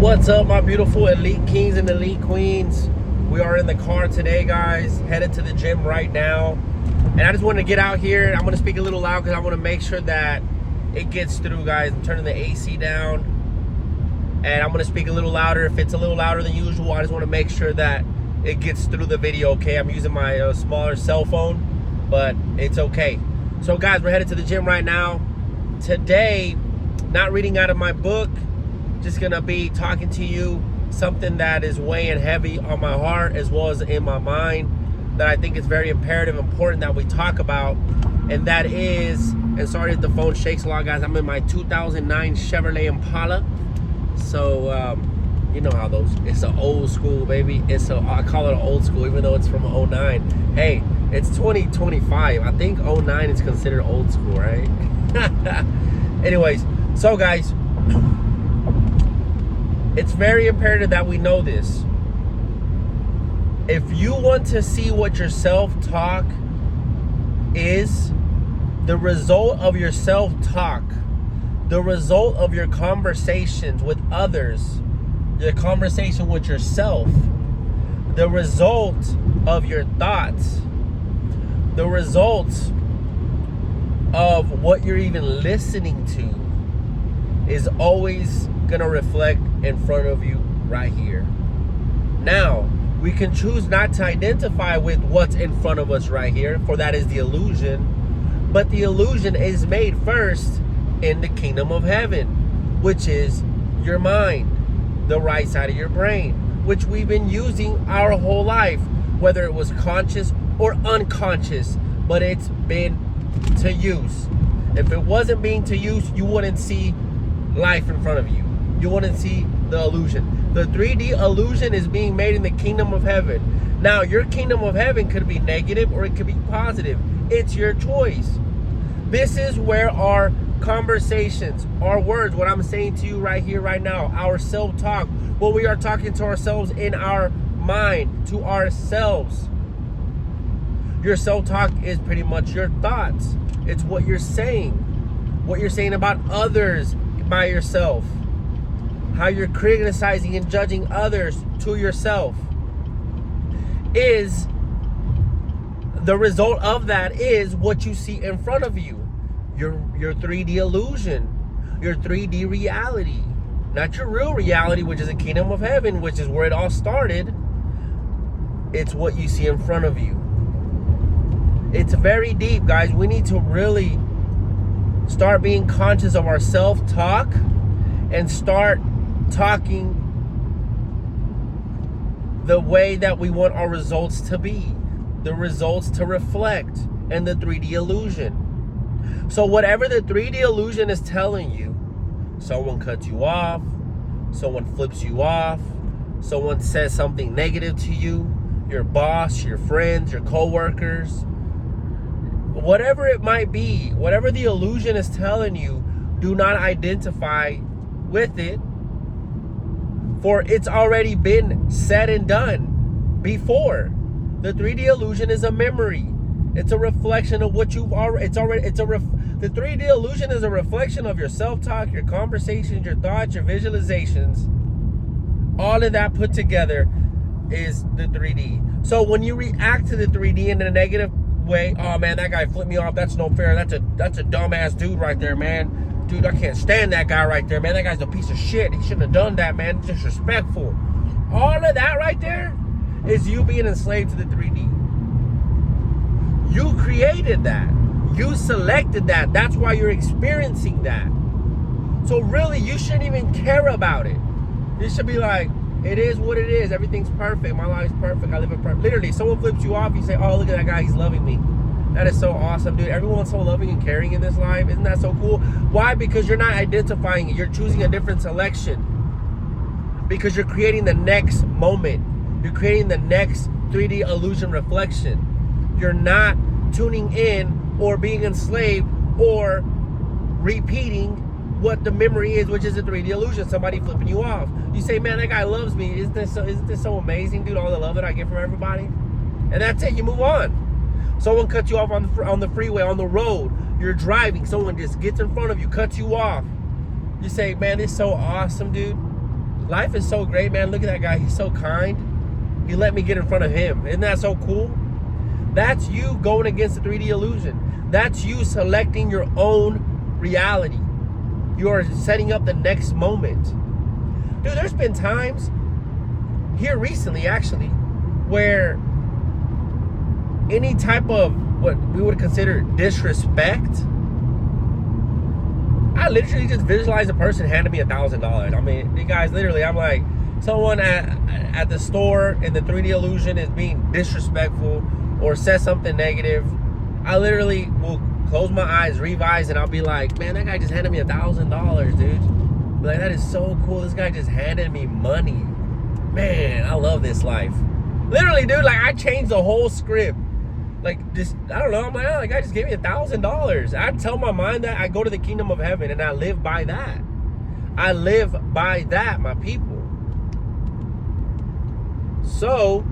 What's up, my beautiful elite kings and elite queens? We are in the car today, guys, headed to the gym right now. And I just wanted to get out here. I'm going to speak a little loud because I want to make sure that it gets through, guys. I'm turning the AC down. And I'm going to speak a little louder. If it's a little louder than usual, I just want to make sure that it gets through the video, okay? I'm using my smaller cell phone, but it's okay. So, guys, we're headed to the gym right now. Today, not reading out of my book, just gonna be talking to you something that is weighing heavy on my heart as well as in my mind, that I think is very imperative, important that we talk about. And that is, and sorry if the phone shakes a lot, guys, I'm in my 2009 Chevrolet Impala. So you know how those, it's an old school, baby. I call it an old school even though it's from 09. Hey, it's 2025. I think 09 is considered old school, right? Anyways, so guys, it's very imperative that we know this. If you want to see what your self-talk is, the result of your self-talk, the result of your conversations with others, your conversation with yourself, the result of your thoughts, the result of what you're even listening to is always gonna reflect in front of you right here. Now, we can choose not to identify with what's in front of us right here, for that is the illusion. But the illusion is made first in the kingdom of heaven, which is your mind, the right side of your brain, which we've been using our whole life, whether it was conscious or unconscious, but it's been to use. If it wasn't being to use, you wouldn't see life in front of you. You wouldn't see the illusion. The 3D illusion is being made in the kingdom of heaven. Now, your kingdom of heaven could be negative or it could be positive. It's your choice. This is where our conversations, our words, what I'm saying to you right here, right now, our self-talk, what we are talking to ourselves in our mind, to ourselves. Your self-talk is pretty much your thoughts. It's what you're saying about others by yourself. How you're criticizing and judging others to yourself. Is the result of that is what you see in front of you. Your 3D illusion, your 3D reality. Not your real reality, which is the kingdom of heaven, which is where it all started. It's what you see in front of you. It's very deep, guys. We need to really start being conscious of our self-talk and start talking the way that we want our results to be, the results to reflect, and the 3D illusion. So whatever the 3D illusion is telling you, someone cuts you off, someone flips you off, someone says something negative to you, your boss, your friends, your co-workers, whatever it might be, whatever the illusion is telling you, do not identify with it, for it's already been said and done before. The 3D illusion is a memory. It's a reflection of what you've already, the 3D illusion is a reflection of your self-talk, your conversations, your thoughts, your visualizations. All of that put together is the 3D. So when you react to the 3D in a negative way, oh man, that guy flipped me off, that's no fair, that's a dumbass dude right there, man. Dude, I can't stand that guy right there, man. That guy's a piece of shit. He shouldn't have done that, man. Disrespectful. All of that right there is you being enslaved to the 3D. You created that. You selected that. That's why you're experiencing that. So really, you shouldn't even care about it. You should be like, it is what it is. Everything's perfect. My life's perfect. I live it perfect. Literally, someone flips you off, you say, oh, look at that guy. He's loving me. That is so awesome, dude. Everyone's so loving and caring in this life. Isn't that so cool? Why? Because you're not identifying it. You're choosing a different selection. Because you're creating the next moment. You're creating the next 3D illusion reflection. You're not tuning in or being enslaved or repeating what the memory is, which is a 3D illusion. Somebody flipping you off. You say, man, that guy loves me. Isn't this so amazing, dude? All the love that I get from everybody. And that's it. You move on. Someone cuts you off on the freeway, on the road. You're driving. Someone just gets in front of you, cuts you off. You say, man, this is so awesome, dude. Life is so great, man. Look at that guy. He's so kind. He let me get in front of him. Isn't that so cool? That's you going against the 3D illusion. That's you selecting your own reality. You are setting up the next moment. Dude, there's been times here recently, actually, where any type of what we would consider disrespect, I literally just visualize a person handing me $1,000. I mean, you guys, literally, I'm like, someone at the store in the 3D illusion is being disrespectful or says something negative. I literally will close my eyes, revise, and I'll be like, man, that guy just handed me $1,000, dude. Like, that is so cool. This guy just handed me money. Man, I love this life. Literally, dude, like, I changed the whole script. Like, just, I don't know, I'm like, oh, the guy just gave me $1,000. I tell my mind that I go to the kingdom of heaven, and I live by that. I live by that, my people. So,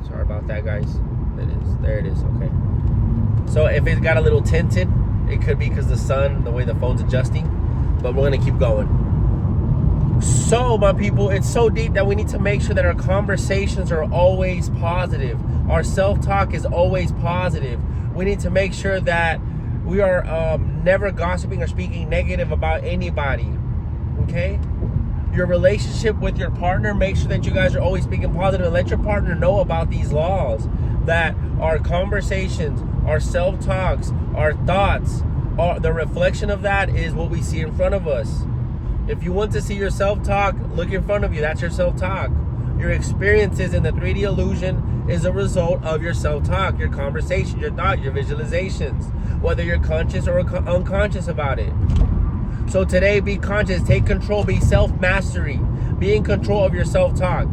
sorry about that, guys. There it is, okay. So if it got a little tinted, it could be because the sun, the way the phone's adjusting, but we're gonna keep going. So, my people, it's so deep that we need to make sure that our conversations are always positive. Our self-talk is always positive. We need to make sure that we are never gossiping or speaking negative about anybody, okay? Your relationship with your partner, make sure that you guys are always speaking positive, and let your partner know about these laws, that our conversations, our self-talks, our thoughts, the reflection of that is what we see in front of us. If you want to see your self-talk, look in front of you. That's your self-talk. Your experiences in the 3D illusion is a result of your self-talk, your conversation, your thought, your visualizations, whether you're conscious or unconscious about it. So today, be conscious, take control, be self-mastery. Be in control of your self-talk.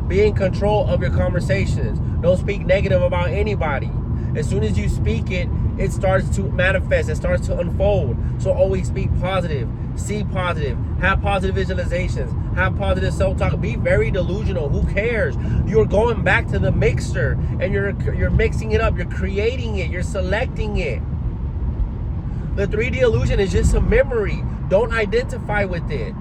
Be in control of your conversations. Don't speak negative about anybody. As soon as you speak it, it starts to manifest. It starts to unfold. So always speak positive. See positive. Have positive visualizations. Have positive self-talk. Be very delusional. Who cares? You're going back to the mixer and you're mixing it up. You're creating it. You're selecting it. The 3D illusion is just a memory. Don't identify with it.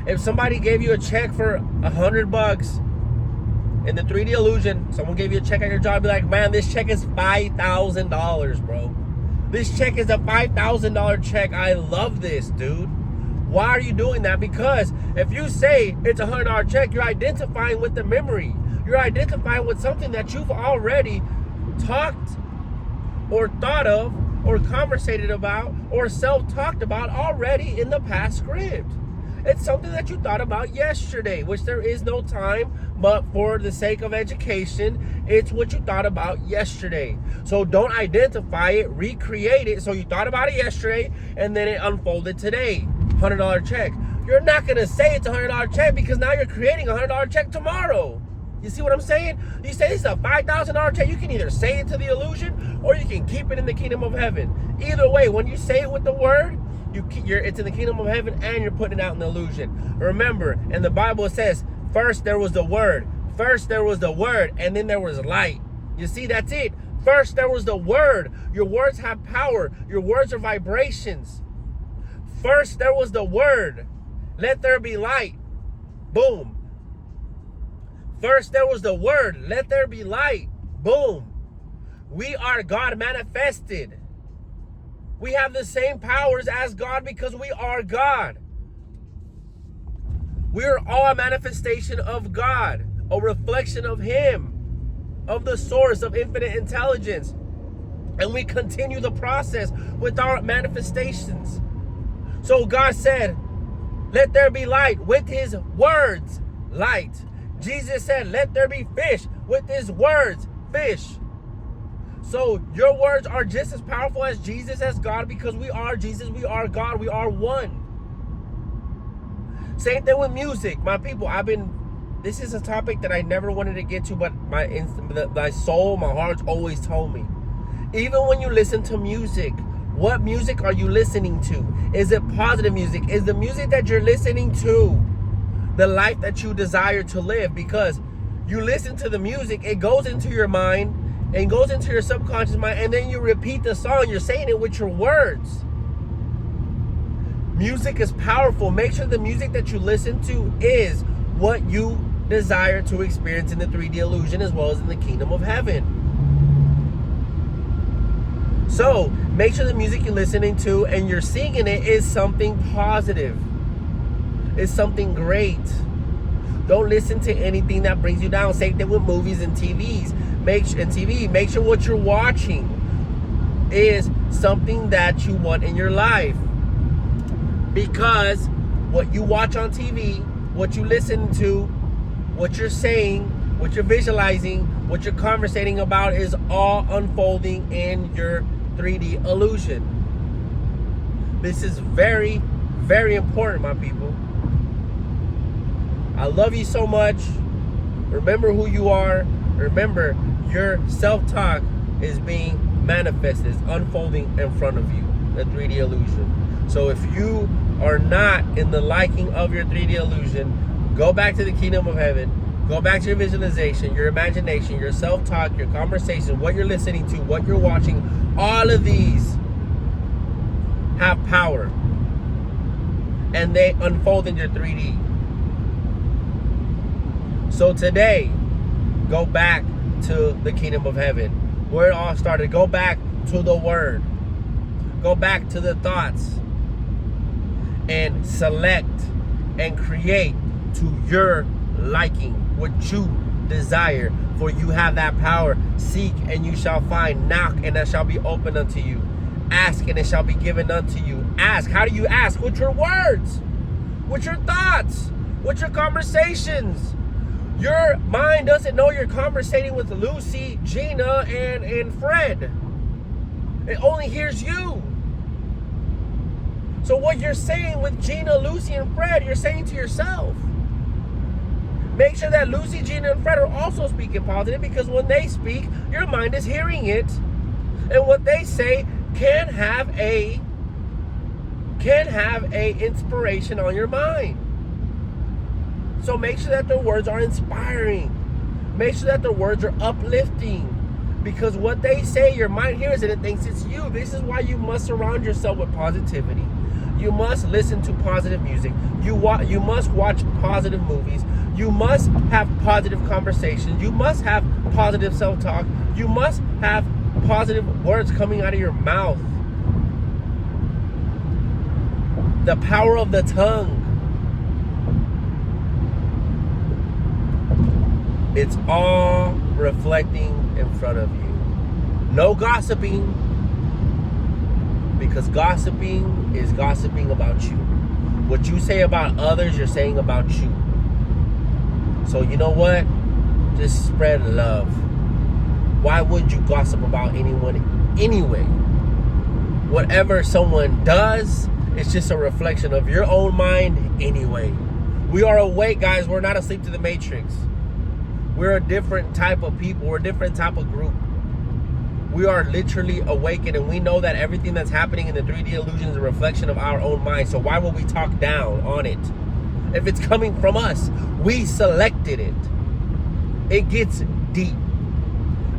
If somebody gave you a check for $100 in the 3D illusion, someone gave you a check at your job, be like, man, this check is $5,000, bro. This check is a $5,000 check. I love this, dude. Why are you doing that? Because if you say it's a $100 check, you're identifying with the memory. You're identifying with something that you've already talked or thought of or conversated about or self-talked about already in the past script. It's something that you thought about yesterday, which there is no time, but for the sake of education, it's what you thought about yesterday. So don't identify it, recreate it. So you thought about it yesterday and then it unfolded today. $100 check. You're not gonna say it's a $100 check because now you're creating a $100 check tomorrow. You see what I'm saying? You say this is a $5,000 check. You can either say it to the illusion or you can keep it in the kingdom of heaven. Either way, when you say it with the word, it's in the kingdom of heaven and you're putting it out in the illusion. Remember, in the Bible it says, first there was the word. First there was the word and then there was light. You see, that's it. First there was the word. Your words have power. Your words are vibrations. First there was the word. Let there be light. Boom. First there was the word. Let there be light. Boom. We are God manifested. We have the same powers as God because we are God. We are all a manifestation of God, a reflection of Him, of the source of infinite intelligence. And we continue the process with our manifestations. So God said, let there be light with His words, light. Jesus said, let there be fish with His words, fish. So your words are just as powerful as Jesus, as God, because we are Jesus, we are God, we are one. Same thing with music, my people. This is a topic that I never wanted to get to, but my soul, my heart's always told me. Even when you listen to music, what music are you listening to? Is it positive music? Is the music that you're listening to the life that you desire to live? Because you listen to the music, it goes into your mind and goes into your subconscious mind, and then you repeat the song. You're saying it with your words. Music is powerful. Make sure the music that you listen to is what you desire to experience in the 3D illusion as well as in the kingdom of heaven. So make sure the music you're listening to and you're singing it is something positive. It's something great. Don't listen to anything that brings you down. Same thing with movies and TVs. Make sure what you're watching is something that you want in your life. Because what you watch on TV, what you listen to, what you're saying, what you're visualizing, what you're conversating about is all unfolding in your 3D illusion. This is very, very important, my people. I love you so much. Remember who you are. Remember, your self-talk is being manifested, it's unfolding in front of you, the 3D illusion. So if you are not in the liking of your 3D illusion, go back to the kingdom of heaven. Go back to your visualization, your imagination, your self-talk, your conversation, what you're listening to, what you're watching. All of these have power. And they unfold in your 3D. So today, go back to the kingdom of heaven, where it all started. Go back to the word. Go back to the thoughts. And select and create to your liking what you desire, for you have that power. Seek and you shall find. Knock and it shall be opened unto you. Ask and it shall be given unto you. Ask. How do you ask? With your words, with your thoughts, with your conversations. Your mind doesn't know you're conversating with Lucy, Gina, and Fred. It only hears you. So what you're saying with Gina, Lucy, and Fred, you're saying to yourself. Make sure that Lucy, Gina, and Fred are also speaking positive, because when they speak, your mind is hearing it. And what they say can have a inspiration on your mind. So make sure that their words are inspiring. Make sure that their words are uplifting. Because what they say, your mind hears it and thinks it's you. This is why you must surround yourself with positivity. You must listen to positive music. You must watch positive movies. You must have positive conversations. You must have positive self-talk. You must have positive words coming out of your mouth. The power of the tongue. It's all reflecting in front of you. No gossiping, because gossiping is gossiping about you. What you say about others, you're saying about you. So you know what? Just spread love. Why would you gossip about anyone anyway? Whatever someone does, it's just a reflection of your own mind anyway. We are awake, guys. We're not asleep to the matrix. We're a different type of people. We're a different type of group. We are literally awakened, and we know that everything that's happening in the 3D illusion is a reflection of our own mind. So why would we talk down on it? If it's coming from us, we selected it. It gets deep.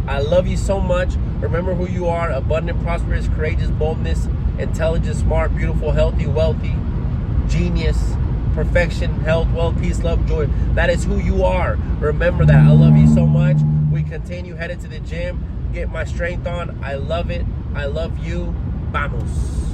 I love you so much. Remember who you are: abundant, prosperous, courageous, boldness, intelligent, smart, beautiful, healthy, wealthy, genius, perfection, health, wealth, peace, love, joy. That is who you are. Remember that. I love you so much. We continue headed to the gym, get my strength on. I love it. I love you. Vamos.